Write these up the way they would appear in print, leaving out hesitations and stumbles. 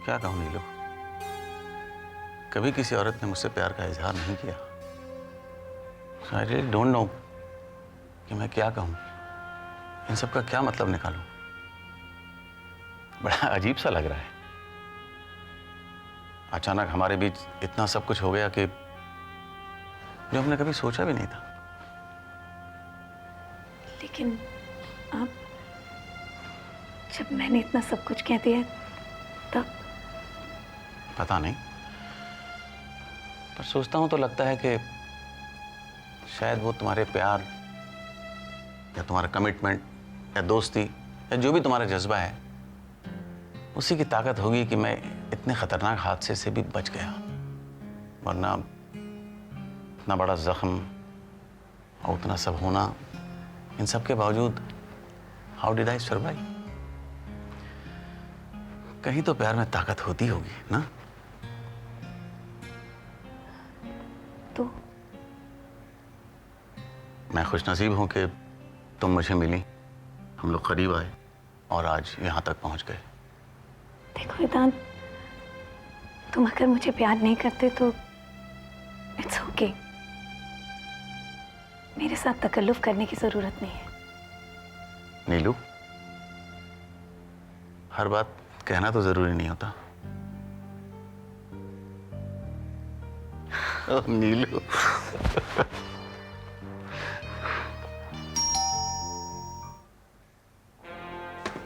क्या कहूँ नीलू, कभी किसी औरत ने मुझसे प्यार का इजहार नहीं किया। आई रियली डोंट नो कि मैं क्या कहूँ, इन सब का क्या मतलब निकालूं। बड़ा अजीब सा लग रहा है। अचानक हमारे बीच इतना सब कुछ हो गया कि जो हमने कभी सोचा भी नहीं था। लेकिन आप, जब मैंने इतना सब कुछ कह दिया तब? पता नहीं, पर सोचता हूं तो लगता है कि शायद वो तुम्हारे प्यार या तुम्हारा कमिटमेंट या दोस्ती या जो भी तुम्हारा जज्बा है, उसी की ताकत होगी कि मैं इतने खतरनाक हादसे से भी बच गया। वरना इतना बड़ा जख्म और उतना सब होना, इन सब के बावजूद हाउ डिड आई सर्वाइव? कहीं तो प्यार में ताकत होती होगी ना? तो मैं खुशनसीब हूं कि तुम मुझे मिली, हम लोग करीब आए और आज यहां तक पहुंच गए। देखो वेदांत, तुम अगर मुझे प्यार नहीं करते तो इट्स ओके, मेरे साथ तकल्लुफ करने की जरूरत नहीं है। नीलू, हर बात कहना तो जरूरी नहीं होता। ओह नीलू।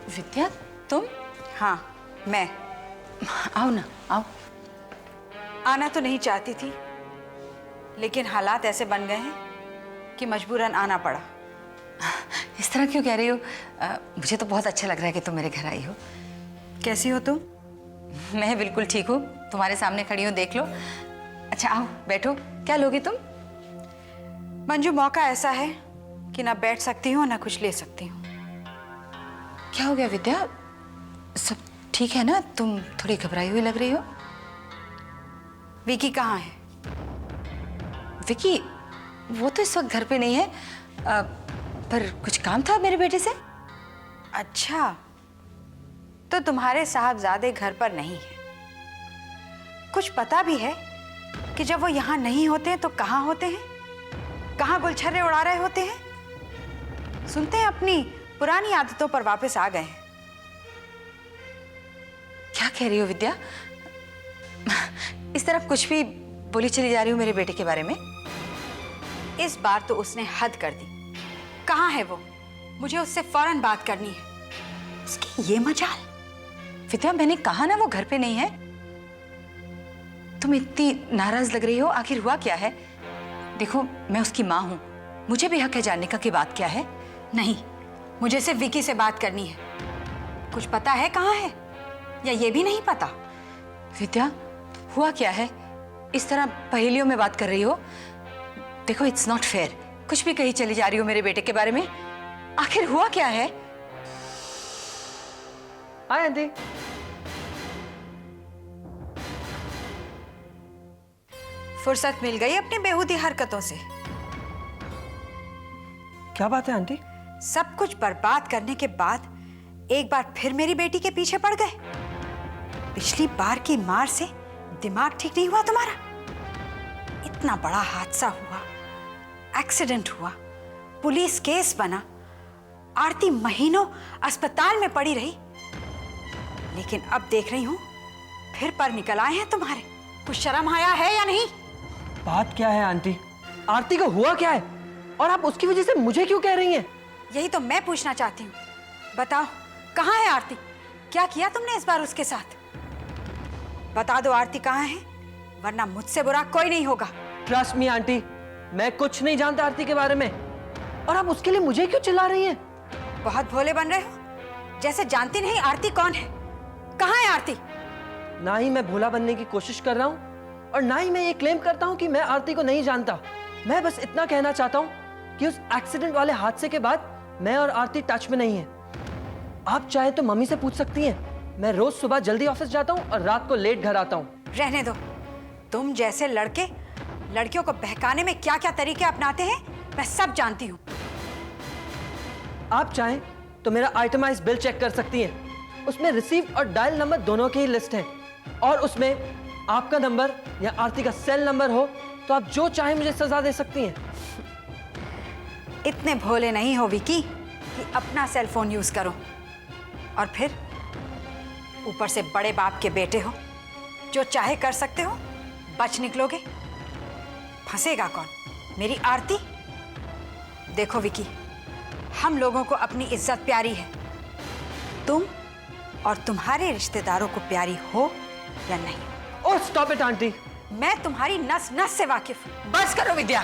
विद्या, तुम? हाँ, मैं। आओ ना, आओ। आना तो नहीं चाहती थी, लेकिन हालात ऐसे बन गए हैं कि मजबूरन आना पड़ा। इस तरह क्यों कह रही हो? मुझे तो बहुत अच्छा लग रहा है कि तुम मेरे घर आई हो। कैसी हो तुम? मैं बिल्कुल ठीक हूँ, तुम्हारे सामने खड़ी हूँ, देख लो। अच्छा आओ बैठो, क्या लोगे तुम? मंजू, मौका ऐसा है कि ना बैठ सकती हूँ ना कुछ ले सकती हूँ। क्या हो गया विद्या? सब ठीक है ना? तुम थोड़ी घबराई हुई लग रही हो। विकी कहाँ है? विकी, वो तो इस वक्त घर पे नहीं है, पर कुछ काम था मेरे बेटे से। अच्छा, तो तुम्हारे साहबजादे घर पर नहीं है। कुछ पता भी है कि जब वो यहाँ नहीं होते तो कहाँ होते हैं, कहाँ गुलछर्रे उड़ा रहे होते हैं? सुनते हैं अपनी पुरानी आदतों पर वापस आ गए हैं। क्या कह रही हो विद्या? इस तरह कुछ भी बोली चली जा रही हो मेरे बेटे के बारे में। इस बार तो उसने हद कर दी। कहाँ है वो? मुझे उससे फौरन बात करनी है। उसकी ये मजाल। विद्या, मैंने कहा ना वो घर पे नहीं है। तुम इतनी नाराज लग रही हो, आखिर हुआ क्या है? देखो, मैं उसकी माँ हूं, मुझे भी हक है जानने का कि बात क्या है। नहीं, मुझे सिर्फ विकी से बात करनी है। कुछ पता है कहाँ है, या ये भी नहीं पता? विद्या, हुआ क्या है? इस तरह पहेलियों में बात कर रही हो। देखो, इट्स नॉट फेयर। कुछ भी कही चली जा रही हो मेरे बेटे के बारे में। आखिर हुआ क्या है? Hi aunty. फुर्सत मिल गई अपनी बेहूदी हरकतों से। क्या बात है आंटी? सब कुछ बर्बाद करने के बाद एक बार फिर मेरी बेटी के पीछे पड़ गए। पिछली बार की मार से दिमाग ठीक नहीं हुआ तुम्हारा? इतना बड़ा हादसा हुआ, एक्सीडेंट हुआ, पुलिस केस बना, आरती महीनों अस्पताल में पड़ी रही, लेकिन अब देख रही हूं फिर पर निकल आए हैं तुम्हारे। कुछ शर्म आया है या नहीं? बात क्या है आंटी? आरती को हुआ क्या है और आप उसकी वजह से मुझे क्यों कह रही हैं? यही तो मैं पूछना चाहती हूँ। बताओ, कहाँ है आरती? क्या किया तुमने इस बार उसके साथ? बता दो आरती कहाँ है, वरना मुझसे बुरा कोई नहीं होगा। ट्रस्ट मी आंटी, मैं कुछ नहीं जानता आरती के बारे में, और आप उसके लिए मुझे क्यों चिल्ला रही हैं? बहुत भोले बन रहे हो, जैसे जानती नहीं आरती कौन है। कहाँ है आरती? ना ही मैं भोला बनने की कोशिश कर रहा हूँ और ना ही मैं ये क्लेम करता हूँ कि मैं आरती को नहीं जानता। मैं बस इतना कहना चाहता हूँ कि उस एक्सीडेंट वाले हादसे के बाद मैं और आरती टच में नहीं है। आप चाहे तो मम्मी से पूछ सकती हैं। मैं रोज सुबह जल्दी ऑफिस जाता हूँ और रात को लेट घर आता हूँ। रहने दो। तुम जैसे लड़के लड़कियों को बहकाने में क्या क्या तरीके अपनाते हैं मैं सब जानती हूँ। आप चाहें तो मेरा आइटमाइज बिल चेक कर सकती हैं। उसमें रिसीव्ड और डायल नंबर दोनों की ही लिस्ट है। और उसमें आपका नंबर या आरती का सेल नंबर हो तो आप जो चाहे मुझे सजा दे सकती हैं। इतने भोले नहीं हो विकी कि अपना सेल फोन यूज करो, और फिर ऊपर से बड़े बाप के बेटे हो, जो चाहे कर सकते हो, बच निकलोगे। फंसेगा कौन? मेरी आरती। देखो विकी, हम लोगों को अपनी इज्जत प्यारी है, तुम और तुम्हारे रिश्तेदारों को प्यारी हो या नहीं। ओह स्टॉप इट आंटी। मैं तुम्हारी नस नस से वाकिफ हूं। बस करो विद्या,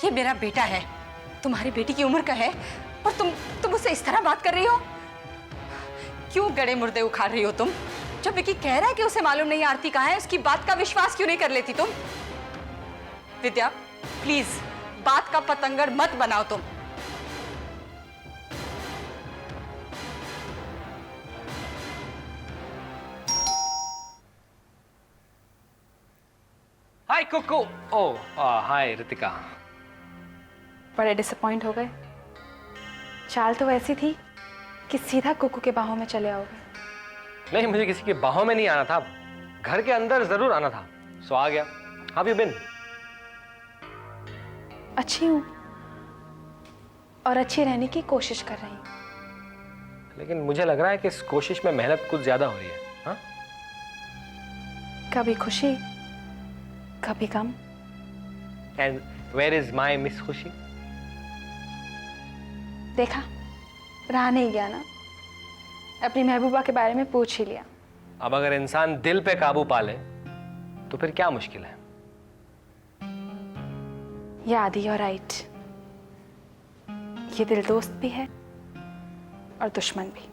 ये मेरा बेटा है, तुम्हारी बेटी की उम्र का है, और तुम उससे इस तरह बात कर रही हो? क्यों गड़े मुर्दे उखाड़ रही हो तुम? जब विकी कह रहा है कि उसे मालूम नहीं आरती कहाँ है, उसकी बात का विश्वास क्यों नहीं कर लेती तुम? विद्या प्लीज बात का पतंगड़ मत बनाओ तुम। हाय कुकू। ओह हाय रितिका। बड़े डिसअपॉइंट हो गए। चाल तो ऐसी थी कि सीधा कुकू के बाहों में चले आओगे। नहीं, मुझे किसी के बाहों में नहीं आना था, घर के अंदर जरूर आना था, सो आ गया। How you been? अच्छी हूँ और अच्छी रहने की कोशिश कर रही हूँ। लेकिन मुझे लग रहा है कि इस कोशिश में मेहनत कुछ ज्यादा हो रही है। हाँ? Kabhi Khushi Kabhi Gham. And where is my miss Khushi? देखा, रहा नहीं गया ना, अपनी महबूबा के बारे में पूछ ही लिया। अब अगर इंसान दिल पे काबू पा ले तो फिर क्या मुश्किल है? याद ही और राइट, ये दिल दोस्त भी है और दुश्मन भी।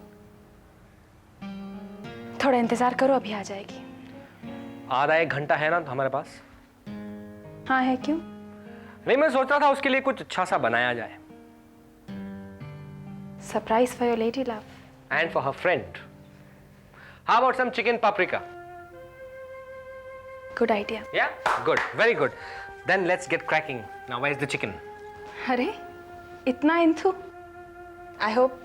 थोड़ा इंतजार करो, अभी आ जाएगी। आधा एक घंटा है ना तो हमारे पास? हाँ है, क्यों? नहीं, मैं सोच रहा था उसके लिए कुछ अच्छा सा बनाया जाए। Surprise for your lady love. And for her friend. How about some chicken paprika? Good idea. Yeah? Good. Very good. Then let's get cracking. Now where's the chicken? अरे इतना इंथू? आई होप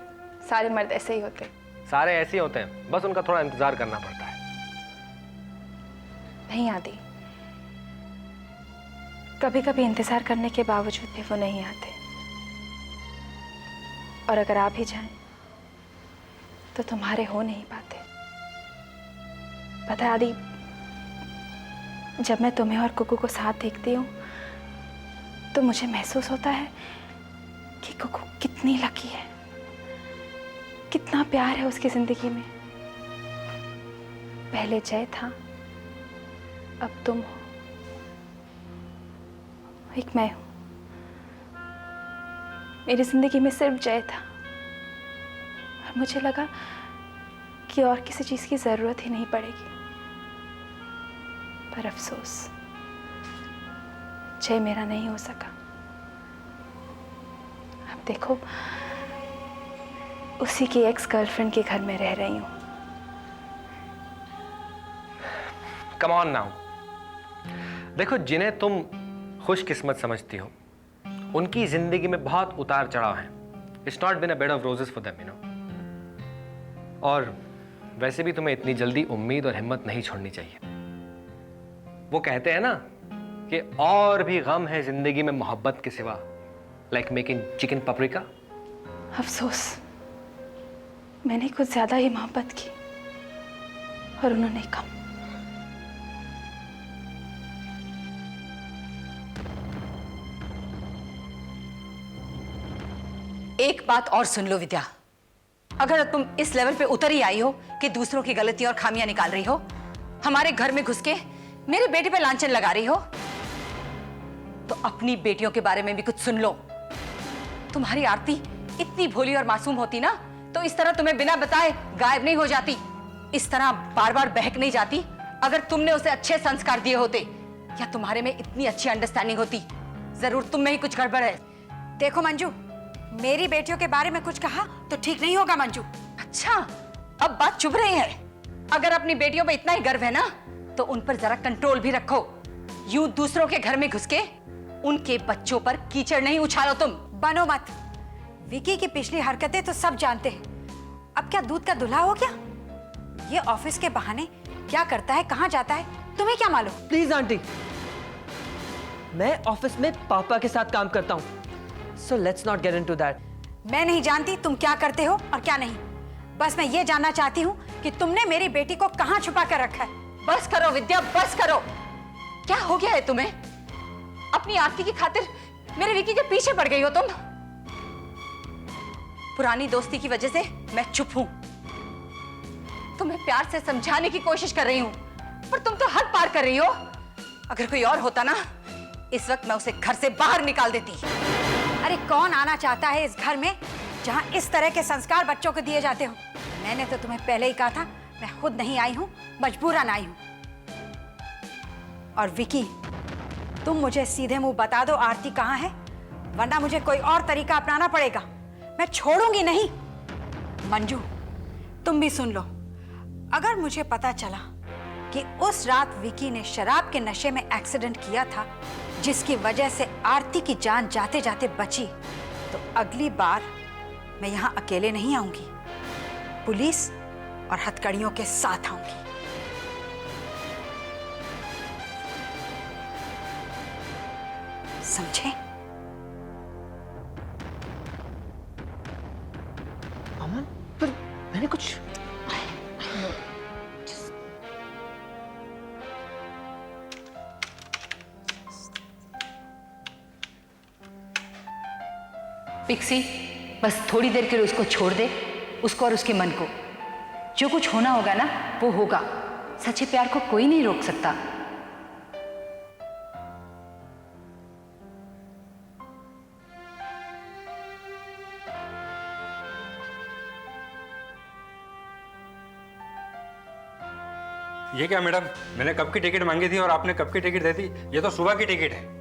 सारे मर्द ऐसे ही होते। सारे ऐसे ही होते हैं, बस उनका थोड़ा इंतजार करना पड़ता है। नहीं आती, कभी कभी इंतजार करने के बावजूद भी वो नहीं आते, और अगर आ भी जाएं तो तुम्हारे हो नहीं पाते। पता है आदि, जब मैं तुम्हें और कुकू को साथ देखती हूँ तो मुझे महसूस होता है कि कुकू कितनी लकी है, कितना प्यार है उसकी जिंदगी में। पहले जय था, अब तुम हो, एक मैं हूं। मेरी जिंदगी में सिर्फ जय था और मुझे लगा कि और किसी चीज की जरूरत ही नहीं पड़ेगी, पर अफसोस जय मेरा नहीं हो सका। अब देखो, उसी की एक्स गर्लफ्रेंड के घर में रह रही हूं। Come on now. देखो, जिन्हें तुम खुशकिस्मत समझती हो उनकी जिंदगी में बहुत उतार चढ़ाव है। It's not been a bed of roses for them, you know. और वैसे भी तुम्हें इतनी जल्दी उम्मीद और हिम्मत नहीं छोड़नी चाहिए। वो कहते हैं ना कि और भी गम है जिंदगी में मोहब्बत के सिवा, like making chicken paprika. अफसोस, मैंने कुछ ज्यादा ही मोहब्बत की और उन्होंने कम। एक बात और सुन लो विद्या, अगर तुम इस लेवल पे उतर ही आई हो कि दूसरों की गलतियां और खामियां निकाल रही हो, हमारे घर में घुस के मेरे बेटे पे लांछन लगा रही हो, तो अपनी बेटियों के बारे में भी कुछ सुन लो। तुम्हारी आरती इतनी भोली और मासूम होती ना तो इस तरह तुम्हें बिना बताए गायब नहीं हो जाती, इस तरह बार बार बहक नहीं जाती। अगर तुमने उसे अच्छे संस्कार दिए होते या तुम्हारे में इतनी अच्छी अंडरस्टैंडिंग होती, जरूर तुम में ही कुछ गड़बड़ है। देखो मंजू, मेरी बेटियों के बारे में कुछ कहा तो ठीक नहीं होगा मंजू। अच्छा, अब बात चुभ रही है। अगर अपनी बेटियों पे इतना ही गर्व है ना तो उन पर जरा कंट्रोल भी रखो। यूं दूसरों के घर में घुस के उनके बच्चों पर कीचड़ नहीं उछालो तुम। बनो मत। विकी की पिछली हरकतें तो सब जानते हैं, अब क्या दूध का दूल्हा हो गया? ये ऑफिस के बहाने क्या करता है, कहाँ जाता है, तुम्हें क्या मालूम? प्लीज आंटी, मैं ऑफिस में पापा के साथ काम करता हूँ, so let's not get into that. मैं नहीं जानती तुम क्या करते हो और क्या नहीं। बस मैं ये जानना चाहती हूँ कि तुमने मेरी बेटी को कहाँ छुपा कर रखा है। बस करो विद्या, बस करो। क्या हो गया है तुम्हें? अपनी आरती की खातिर मेरे विकी के पीछे पड़ गई हो तुम। पुरानी दोस्ती की वजह से मैं चुप हूं। तुम्हें प्यार से समझाने की कोशिश कर रही हूं, पर तुम तो हद पार कर रही हो। अगर कोई और होता ना, इस वक्त मैं उसे घर से बाहर निकाल देती। अरे कौन आना चाहता है इस घर में जहां इस तरह के संस्कार बच्चों को दिए जाते हो? मैंने तो तुम्हें पहले ही कहा था, मैं खुद नहीं आई हूं, मजबूरन आई हूं। और विकी, तुम मुझे सीधे मुंह बता दो आरती कहां है, वरना मुझे कोई और तरीका अपनाना पड़ेगा। मैं छोड़ूंगी नहीं। मंजू, तुम भी सुन लो। अगर मुझे पता चला कि उस रात विकी ने शराब के नशे में एक्सीडेंट किया था, जिसकी वजह से आरती की जान जाते जाते बची, तो अगली बार मैं यहां अकेले नहीं आऊंगी, पुलिस और हथकड़ियों के साथ आऊंगी। समझे? अमन, पर मैंने कुछ पिक्सी, बस थोड़ी देर के लिए उसको छोड़ दे, उसको और उसके मन को। जो कुछ होना होगा ना, वो होगा। सच्चे प्यार को कोई नहीं रोक सकता। ये क्या मैडम, मैंने कब की टिकट मांगी थी और आपने कब की टिकट दे दी? ये तो सुबह की टिकट है।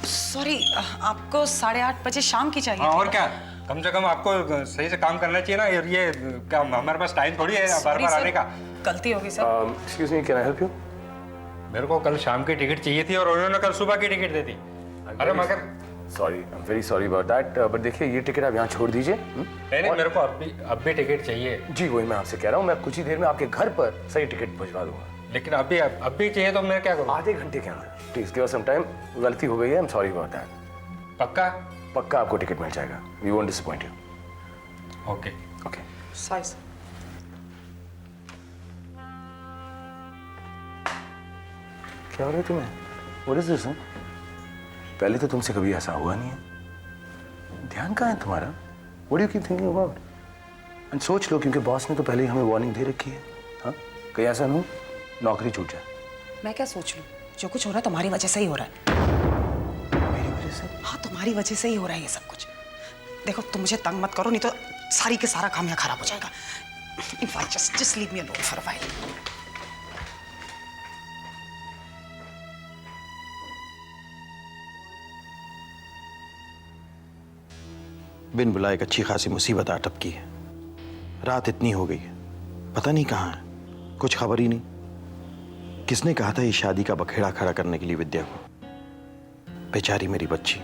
सॉरी, आपको 8:30 बजे शाम की चाहिए हाँ, थी। और क्या, कम से कम आपको सही से काम करना चाहिए ना। ये क्या हमारे पास टाइम थोड़ी है बार बार आने का। गलती हो गई sir. Excuse me, can I help you? मेरे को कल शाम की टिकट चाहिए थी और उन्होंने कल सुबह की टिकट दे दी। अरे मगर sorry, I am very sorry about that, but देखिए ये टिकट आप यहाँ छोड़ दीजिए। नहीं, मेरे को अब भी टिकट चाहिए। जी वही मैं आपसे कह रहा हूँ, मैं कुछ ही देर में आपके घर पर सही टिकट भिजवा दूंगा। लेकिन अब भी चाहिए तो मैं क्या करूँ? आधे घंटे के अंदर, please give us some time. गलती हो गई है, I am sorry about that. पक्का? पक्का आपको टिकट मिल जाएगा, we won't disappoint you. Okay okay. Sorry sir. क्या हो रहा है तुम्हें? What is this? पहले तो तुमसे कभी ऐसा हुआ नहीं है। ध्यान कहाँ है तुम्हारा? What do you keep thinking about? And सोच लो, क्योंकि बॉस ने तो पहले ही हमें वार्निंग दे रखी है। हाँ, कहीं ऐसा ना हो नौकरी छूट जाए। मैं क्या सोच लूं? जो कुछ हो रहा है तुम्हारी वजह से ही हो रहा है। मेरी वजह से? हाँ, तुम्हारी वजह से ही हो रहा है ये सब कुछ। देखो, तुम मुझे तंग मत करो, नहीं तो सारी के सारा काम यहाँ खराब हो जाएगा। In fact just leave me alone for a while. बिन बुलाए एक अच्छी खासी मुसीबत आ टपकी है। रात इतनी हो गई है, पता नहीं कहाँ है, कुछ खबर ही नहीं। किसने कहा था ये शादी का बखेड़ा खड़ा करने के लिए विद्या को? बेचारी मेरी बच्ची,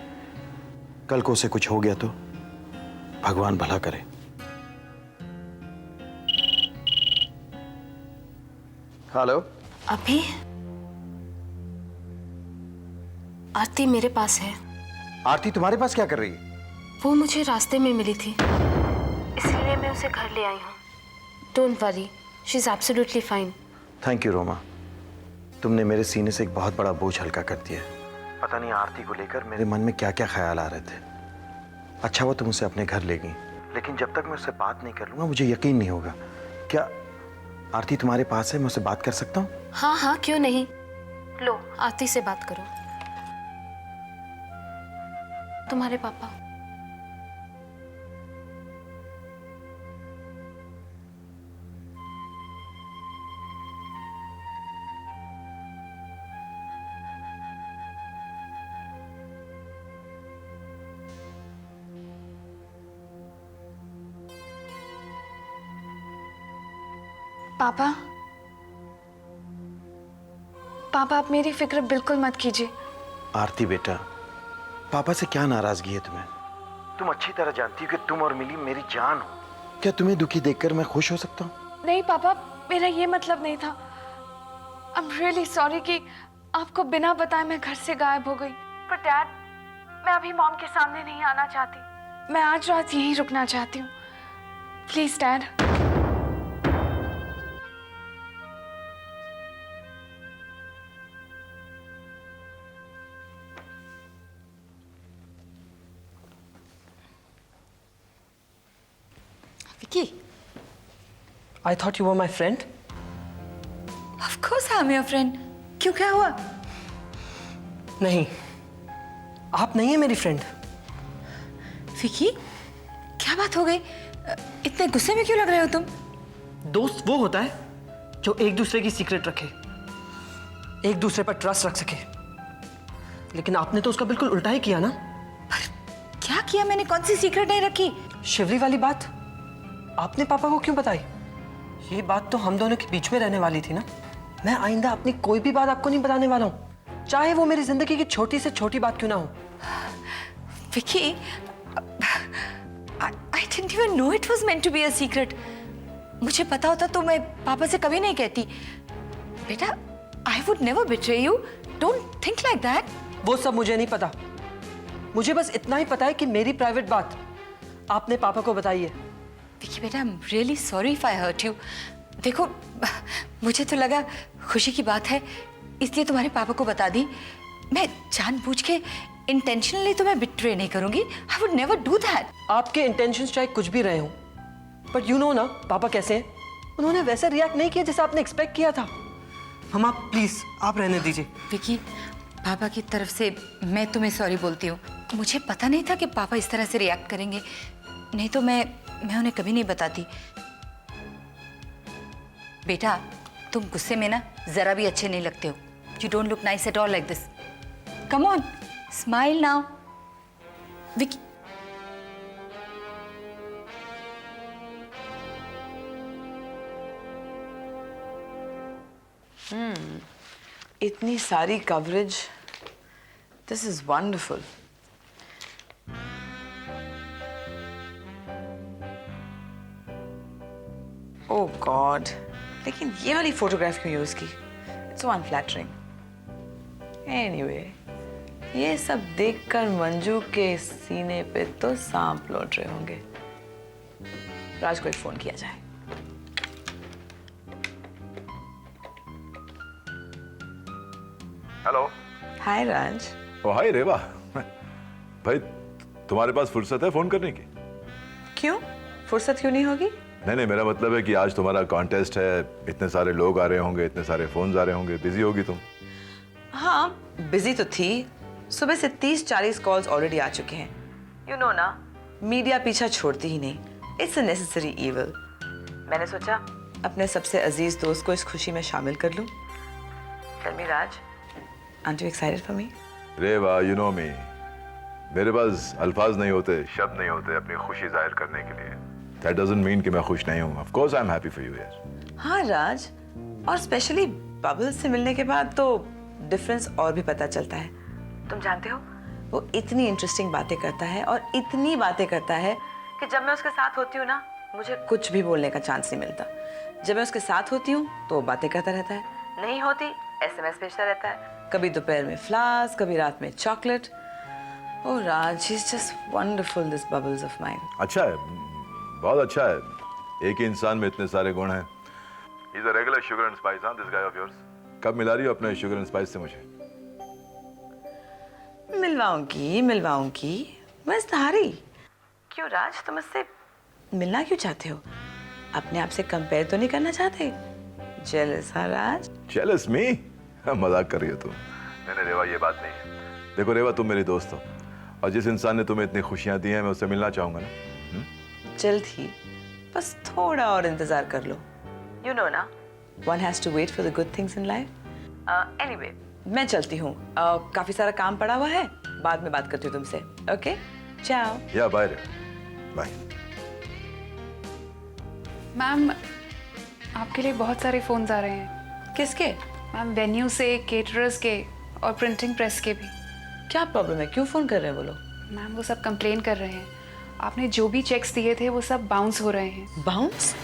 कल को उसे कुछ हो गया तो भगवान भला करे। हेलो। अभी आरती मेरे पास है। आरती तुम्हारे पास क्या कर रही है? वो मुझे रास्ते में मिली थी, इसलिए मैं उसे घर ले आई हूँ। Don't worry, she is absolutely fine. Thank you Roma, तुमने मेरे सीने से एक बहुत बड़ा बोझ हल्का कर दिया। पता नहीं आरती को लेकर मेरे मन में क्या क्या ख्याल आ रहे थे। अच्छा हुआ तुम उसे अपने घर ले गई, लेकिन जब तक मैं उससे बात नहीं कर लूंगा मुझे यकीन नहीं होगा। क्या आरती तुम्हारे पास है? मैं उससे बात कर सकता हूँ? हाँ हाँ, क्यों नहीं। लो, आरती से बात करो। तुम्हारे पापा। पापा, पापा आप मेरी फिक्र बिल्कुल मत कीजिए। आरती बेटा, पापा से क्या नाराजगी है तुम्हें? तुम अच्छी तरह जानती हो कि तुम और मिली मेरी जान हो। क्या तुम्हें दुखी देखकर मैं खुश हो सकता हूँ? नहीं पापा, मेरा ये मतलब नहीं था। आई एम रियली सॉरी कि आपको बिना बताए मैं घर से गायब हो गई। पर डैड, मैं अभी मॉम के सामने नहीं आना चाहती। मैं आज रात यहीं रुकना चाहती हूँ। Please dad. Vicky, I thought you were my friend. Of course I am your friend. क्यों, क्या हुआ? नहीं, आप नहीं है मेरी फ्रेंड। विकी, क्या बात हो गई? इतने गुस्से में क्यों लग रहे हो तुम? दोस्त वो होता है जो एक दूसरे की सीक्रेट रखे, एक दूसरे पर ट्रस्ट रख सके। लेकिन आपने तो उसका बिल्कुल उल्टा ही किया ना। क्या किया मैंने? कौन सी सीक्रेट नहीं रखी? शिवरी वाली बात आपने पापा को क्यों बताई? ये बात तो हम दोनों के बीच में रहने वाली थी ना। मैं आइंदा अपनी कोई भी बात आपको नहीं बताने वाला हूँ, चाहे वो मेरी जिंदगी की छोटी से छोटी बात क्यों ना हो। Vicky, I didn't even know it was meant to be a secret. मुझे पता होता तो मैं पापा से कभी नहीं कहती। बेटा, I would never betray you. Don't think like that. वो सब मुझे नहीं पता। मुझे बस इतना ही पता है कि मेरी प्राइवेट बात आपने पापा को बताई है। विकी बेटा, I'm really sorry if I hurt you. देखो, मुझे तो लगा खुशी की बात है, इसलिए तुम्हारे पापा को बता दी। मैं जानबूझ के इंटेंशनली तुम्हें बिट्रे नहीं करूंगी। I would never do that. आपके इंटेंशंस चाहे कुछ भी रहे हों, बट यू नो ना पापा कैसे हैं। उन्होंने वैसे रिएक्ट नहीं किया जैसा आपने एक्सपेक्ट किया था। मम्मा प्लीज आप रहने दीजिए। विकी, पापा की तरफ से मैं तुम्हें सॉरी बोलती हूँ। मुझे पता नहीं था कि पापा इस तरह से रिएक्ट करेंगे, नहीं तो मैं उन्हें कभी नहीं बताती। बेटा, तुम गुस्से में ना जरा भी अच्छे नहीं लगते हो। You don't look nice at all like this. Come on, smile now. Vicky, इतनी सारी coverage, this is wonderful. Oh God, लेकिन ये वाली फोटोग्राफ क्यों यूज की? It's so अनफ्लैटरिंग। एनीवे, ये सब देखकर मंजू के सीने पे तो सांप लौट रहे होंगे। राज को एक फोन किया जाए। हेलो। हाय राज। ओ हाय रेवा। भाई तुम्हारे पास फुर्सत है फोन करने की? क्यों, फुर्सत क्यों नहीं होगी? नहीं, मेरा मतलब है कि आज तुम्हारा कॉन्टेस्ट है, इतने सारे लोग आ रहे होंगे, इतने सारे फोन्स आ रहे होंगे, बिजी होगी तुम। हाँ, बिजी तो थी। सुबह से 30-40 कॉल्स ऑलरेडी आ चुके हैं। यू नो ना, मीडिया पीछा छोड़ती ही नहीं। It's a necessary evil. मैंने सोचा अपने सबसे अजीज दोस्त को इस खुशी में शामिल कर लूं। Tell me Raj, aren't you excited for me? Reva, you know me, मेरे पास अल्फाज नहीं होते, शब्द नहीं होते अपनी खुशी जाहिर करने के लिए। That doesn't mean कि मैं खुश नहीं हूँ। Of course I'm happy for you, yes. हाँ राज, और स्पेशली बबल्स से मिलने के बाद तो डिफरेंस और भी पता चलता है। तुम जानते हो, वो इतनी इंटरेस्टिंग बातें करता है और इतनी बातें करता है कि जब मैं उसके साथ होती हूँ ना, मुझे कुछ भी बोलने का चांस नहीं मिलता। जब मैं उसके साथ होती हूँ तो वो बातें करता रहता है, नहीं होती SMS भेजता रहता है। कभी दोपहर में फ्लावर्स, कभी रात में chocolate. Oh Raj, he is just wonderful, this bubbles of mine. अच्छा है, बहुत अच्छा है। एक ही इंसान में इतने सारे गुण हैं। He's a regular sugar and spice, huh, this guy of yours? कब मिला रही हो अपने शुगर एंड स्पाइस से मुझे? मिलवाऊंगी मस्तारी। क्यों राज, तुम मुझसे मिलना क्यों चाहते हो? अपने आप से कंपेयर तो नहीं करना चाहते? जेलस? हाँ राज, जेलस मी? मजाक कर रही हो तुम। नहीं रेवा, ये बात नहीं है। देखो रेवा, तुम मेरी दोस्त हो और जिस इंसान ने तुम्हें इतनी खुशियां दी हैं, मैं उससे मिलना चाहूंगा ना। जल्द ही, बस थोड़ा और इंतजार कर लो। यू नो ना, one has to wait for the good things in life. Anyway, मैं चलती हूँ, काफी सारा काम पड़ा हुआ है, बाद में बात करती हूँ तुमसे। ओके, चाओ। या बाय बाय। मैम, आपके लिए बहुत सारे फोन्स आ रहे हैं। किसके? मैम, वेन्यू से, केटरर्स के और प्रिंटिंग प्रेस के भी। क्या प्रॉब्लम है, क्यों फोन कर रहे हैं वो लोग? मैम, वो सब कंप्लेन कर रहे हैं। आपने जो भी चेक्स दिए थे वो सब बाउंस हो रहे हैं। बाउंस?